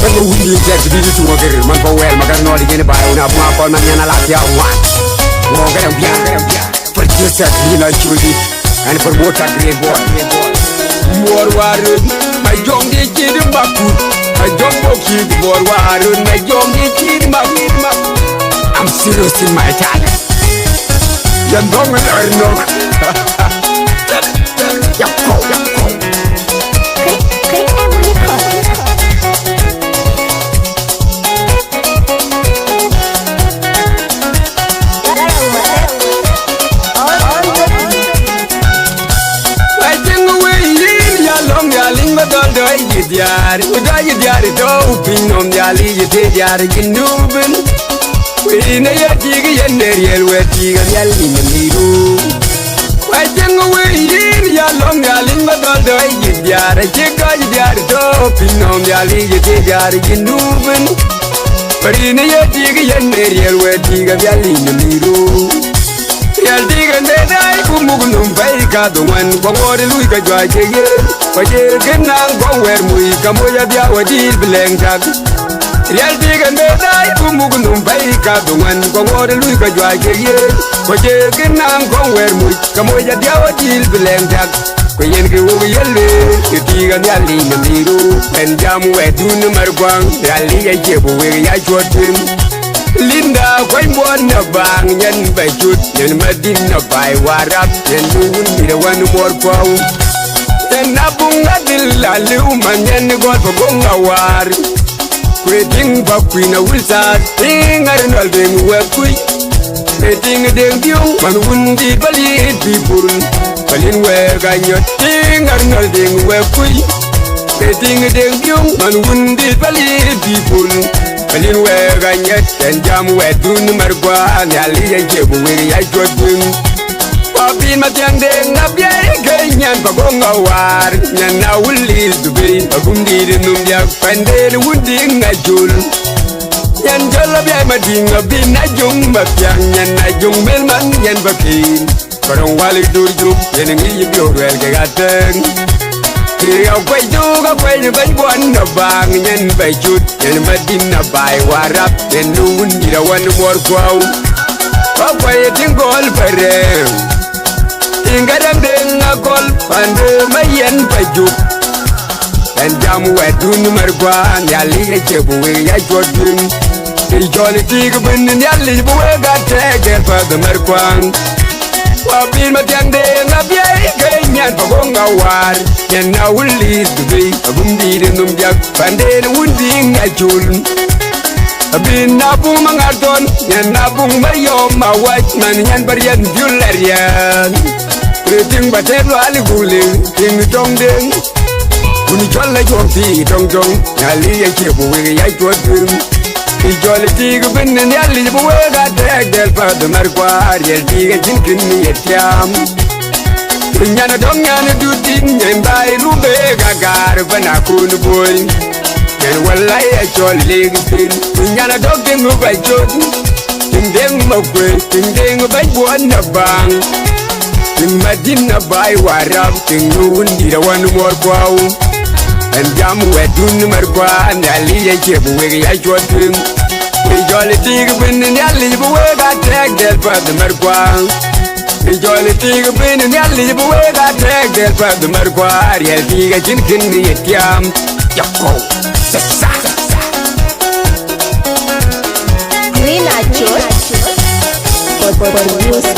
Remember we need that to be to work it. Man go well, man no again by una bua call man yana la ya one. Wo get a for yourself, you know truly. And for what a great boy. More warun, my young kid Baku. My young kid, more warun, my young kid Baku. I'm serious in my time. You don't know. Diari do pinom diali yete diari kinubin we na yati yenne riel weti yali niru wai tengo we yin ya long yali madal do diari cheka diari do pinom diali yete diari kinubin we na yati yenne riel weti yali niru Yal diga nedai kumugunum bai ka dongan bangor lui ka jwa kege pajer kenang bawer mui kamoya dia wadi beleng tak Yal diga nedai kumugunum bai ka dongan bangor lui ka jwa kege pajer kenang bawer mui kamoya dia wadi beleng tak Kuyen ke wo yelle ke diga nyali namiru en jamu edun markwang yali ya jebo we ya chotim Linda quay buồn na bang nhân bài chút nhân mà tin na bài warap nhân nuun mi da wan mor pau nhân na bung na dil la liu man nhân god for gong awar Queting ba queen na wilsa ting ar nol ding we kui Queting ding diu man wun di bali people balin we ganyot ting ar nol ding we kui Queting ding diu man wun di bali people Kalin we ganyet and jam we dun margwa nyali ya jebu we ya jodun Papin matyang deng na biay ganyan pagonga war nyan na wuli dubi pagundi num ya pande wundi ngajul Nyan jala biay mading bin na jung mapyang nyan na jung melman nyan bakin Parang walik durjuk yan ngi biyo wel gagateng Kaya quay juga quay na bay buwan na bang yan bay chut yan madin na bay warap yan nuun girawan mor kwaw Pakway tinggol pareng Tinggadang deng akol pande mayan bay chut Yan jamu wedun margwan yali ya jebuwe ya jodun Ijoli tigabin yali buwe gategel pa the margwan Wapin matyang deng abiyay ganyan pagonga war Yan na wulis dubi abundi num jak pande wundi ngajul Abin na bung mangaton yan na bung mayom mawaj man yan barian jularian Kriting batet wali guling ting tong deng Kuni chola jomti tong tong yali ya chebu we ya chodun Ijoli tiga bin yali buwe ga tek del pa de markwar yel tiga jinkin yetiam Nyana dong nyana dutin nyen bai rumbe gagar bana kun boy Yen walai a chol legin Nyana dong deng bai chot Ting deng mokwe ting deng bai buan na bang Ting madin na bai warab ting nuun dira wan mor kwaw En jam wedun markwan yali ya chebu we ya chotin Ijoli tiga bin yali buwe ga tek del pa de markwan Ijoli tiga bin yali buwe ga tek del pa de markwar yel tiga jinkin yetiam Yako sasa Nina Chot Producer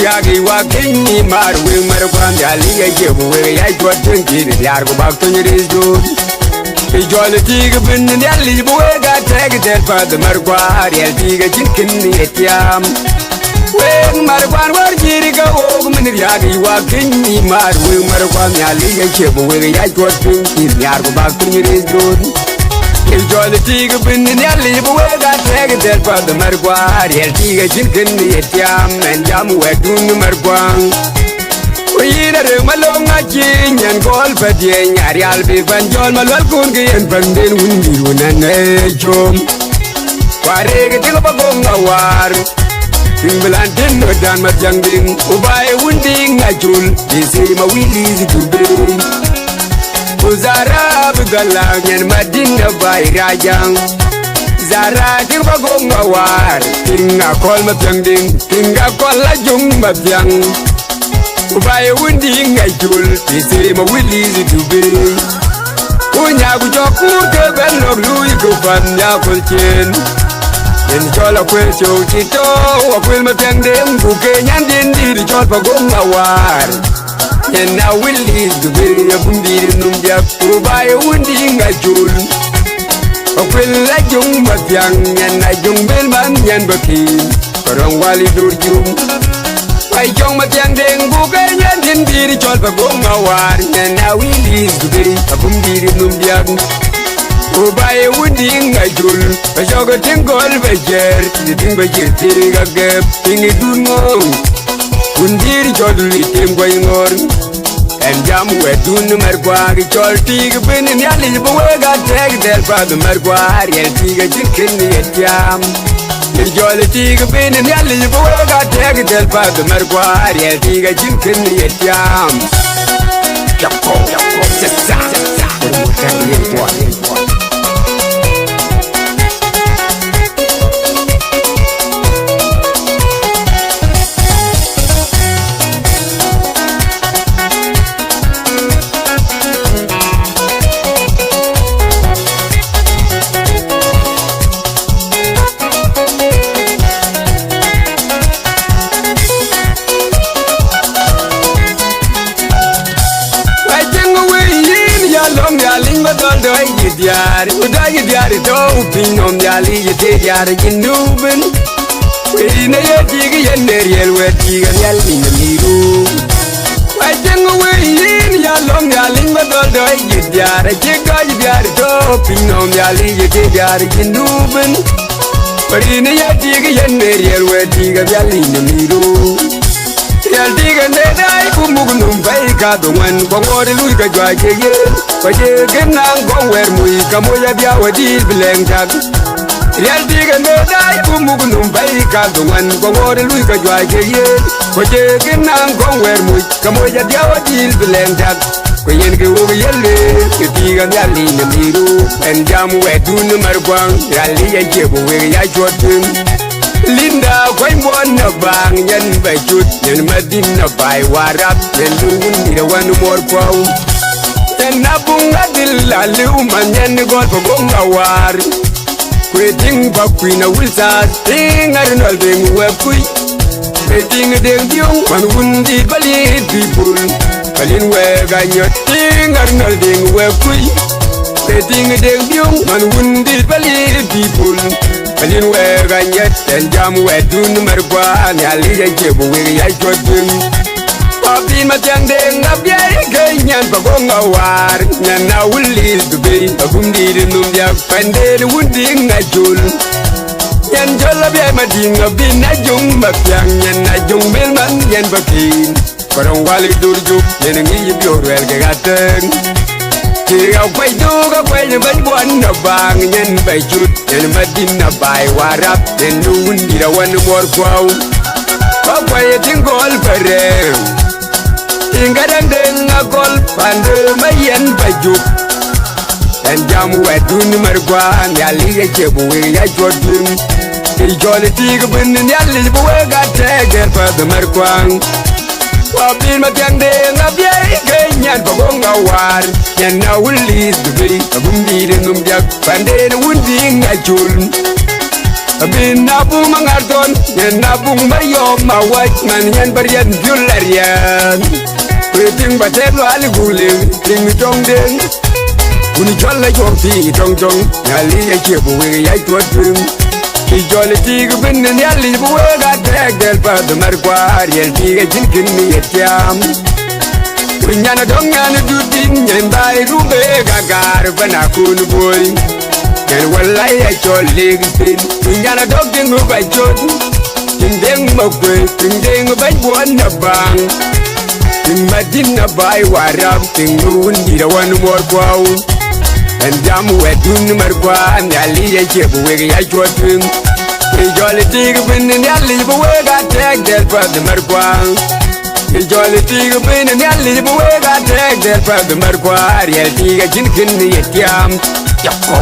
Yagi wakini maru markwan yali ya jebu we ya jodun kiri yar go back to your do Ijoli tiga bin yali buwe ga teg del pa de markwar yel tiga jinkin yetiam We markwan war jiri ga wo min yagi wakini maru markwan yali ya jebu we ya jodun kiri yar go back to your do Ijoli tiga bin yali buwe ga teg tag del pa the margwa Rial tiga jinkin yetiam and jam wedun margwang we na re malonga chin yan gol pa die Rial bi banjol malwal kun gi en banden wundi wonane chom ware ge tiga bagong awar Timbalan din no dan majang ding ubay wundi ngajul disi ma wili zidubin Uzara bugala nyen madinga bay rajang Zara ting bagong awar tinga kol mabyang ding tinga kol lajung mabyang ubay wundi ngajul disi ma wili zidubin Unya gujokur ke belog lui gufan ya kulchen Yen chola kwel show chito wakwel mabyang ding buke nyan din di chol bagong awar Yen na willi dubiri ya bumbiri numbia Ubaye wundi ngajul wakwel la jung mabyang Yen na jung belman yan bakin Parang wali durjum Ay jong mabyang ding buke nyan din di chol bagong awar Yen na willi dubiri ya bumbiri numbia Ubaye wundi ngajul Pasyogo tingol bajer Ting bajer tiga gep Tingi dunong Undiri jodul itim kwa ingor En jam wedun margwa Gichol tiga binin yali Bawega teg del pa the margwa Rial tiga jinkin yetiam Gichol tiga binin yali Bawega teg del pa the margwa Rial tiga jinkin yetiam Yako, sesa Permutan yetiam Udai diari to pinom yali yete diari jinubin we na yeti yenne riel weti yali namiru wajengu we yin yalom yali badol doi diari jiga diari to pinom yali yete diari jinubin we na yeti yenne riel weti yali namiru Rial diga ne dai kumugunum bai ka dongan bongore lui ka jwa keye Kwaje genang gongwer mui kamoya bia wadi bileng jag Rial diga ne dai kumugunum bai ka dongan bongore lui ka jwa keye Kwaje genang gongwer mui kamoya bia wadi bileng jag Kwayen ke wo yelle ke diga nyali namiru en jamu wedun margwang rali ya jebo we ya jodun Linda kwai mwana bang yan bajut yan madina bai warap yan lungun ni wan mor kwau yan nabunga dilla luman yan gol pogonga war kweting bakwina wilsa tingar nol ding wepui kweting ding diong man wundi bali people kalin we ganyot tingar nol ding wepui kweting ding diong man wundi bali people Kalin we ganyet en jam wedun margwa Nyali ya jebo we ya jodun Papin matyang deng abiyay ganyan pagonga war Nyan na wulis dubay Pagumdiri numbiyak pandel wundi ngajul Nyan jol abiyay mading abin na jung mapyang Nyan na jung belman yan bakin Parang wali durjuk yan ang iyibyor wel kagateng Tiga kway duga kway na banbuan na bang Yan bajut yan madin na bay warap Yan nuun dirawan mor kwaw Pakway tingol parem Tinggadang deng agol pande mayan bajut Yan jamu wedun margwan Yali ya jebuwe ya jodun Ijoli tiga benin yali buwe gategen pa the margwan Wapin matyang deng abiyay ganyan pagonga war Yan na wulis dubiri Abumbiri numbiyak pande na wundi ngajul Abin na bung mangarton Yan na bung mayom mawaj Man yan bariyan byulariyan Kweting batelo aliguling Ting jong deng Kuni chola jom ti jong jong Yali ya jebuwe ya jodun Ijoli tiga benin yali buwe gateg del pa the margwa Rial tiga jinkin yetiam Kunyana dongana dudin Yen bai rube gagar bana kun boy and well I told Ligspin, Yana dogging who by Jordan, Ding Mokwe, Ding by one a bang, in Madina by Warab, Ding Rundi, the one more wow, and Jam wet Marqua and Ali Chip, where I told him. We jolly tig bin in the alley, but we got tagged there for the Marquan. We jolly tig bin in the alley, but we got tagged there for the Marquan. Real tig a gin in the yam. Yako.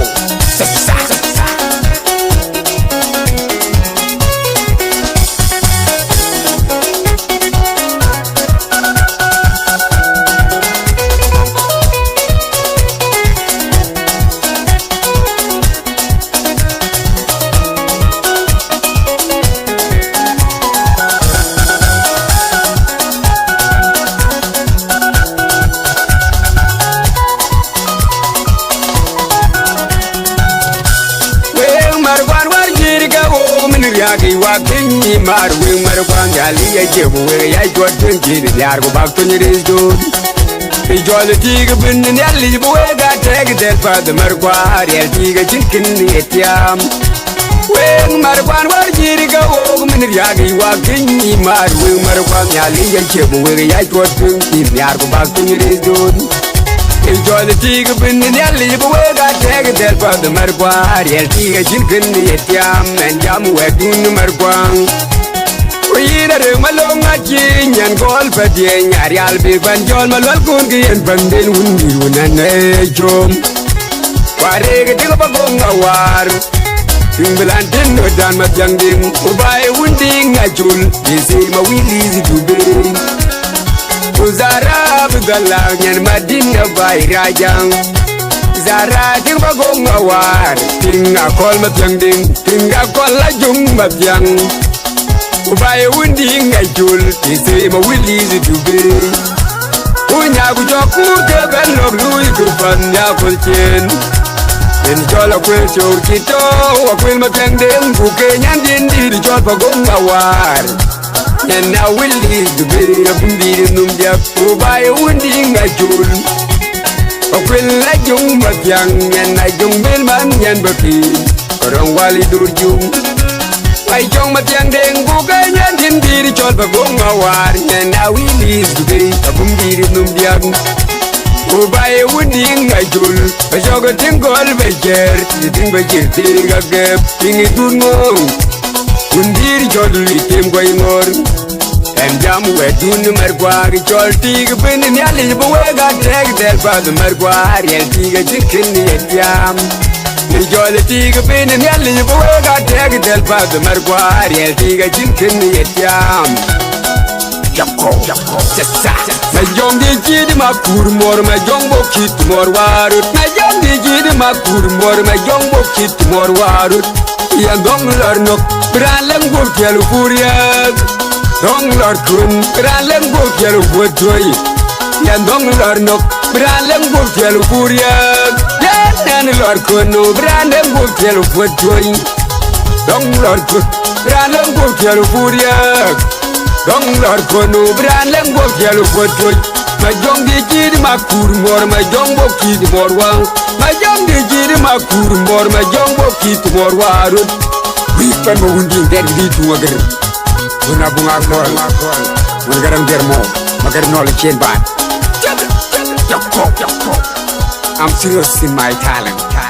Yagi wakingi maru marwan gali ya jebu ya jwa tunji ya go back to the road. We jolly tig bin in the alley, but we got tagged there for the Marqua. Real tig a chicken in the yam. When Marwan war jiriga o min yagi wakingi maru marwan gali ya jebu ya jwa tunji ya go back to the road. We jolly tig bin in the alley, but we got tagged there for the Marqua. Real tig a chicken in the yam and jam wagun Marwan. We are a malonga king and call for the Rial big and John Malungi and Bandin Wundi and a jom. Pareg to a gonga war. Timbaland no dan my young dim, who by wounding a jewel, they say my will easy to be. Uzara Galang and Madina by Rajang. Zara Timba gonga war. Tinga call my young dim, Tinga call a jung my young. By wounding a jewel, they say my will easy to be. Unya Bujoku, the bell of Louis Gufan, Yakulchin. In Jola Quilcho, Kito, a queen Macandem, Buke, and indeed the job of Gonga war. And now will lead the very of India Numbia, who by wounding a jewel. A queen like young Matyang, and like young Bellman, and Bucky, or on Wally Durju. I jong matyang deng bukan yan diri chol bagong awar yan awi lis gede abum diri numbiag ubaye wunding ajul bajogo tingol bejer ting bejer tinga gep tingi dungo undiri chol litim goy ngor em jam wedun margwa chol tig bin nyali buwega tag del bad margwa yan tiga chikin yam Jolly tig bin in the boy got tagged del bad Marqua, Real tig a chicken yam. Yako, my young digid makur more, my young book kit more warut, my young digid makur more, my young book kit more warut. Yan dong lornok, Bralang book yellow furious. Dong lord kun, Bralang book yellow wood joy. Yan dong lornok, Bralang book yellow furious. And Lord could no brand and book yellow foot joy. Don't Lord could brand and book yellow furious. Don't Lord could no brand and book yellow foot joy. My young digid makur more, my young book kid more wow. My young digid makur more, my young book kid more wow. We spend a wounding dead lead to a girl. When I bung out more, when I get more, I get knowledge in bad. I'm serious in my talent.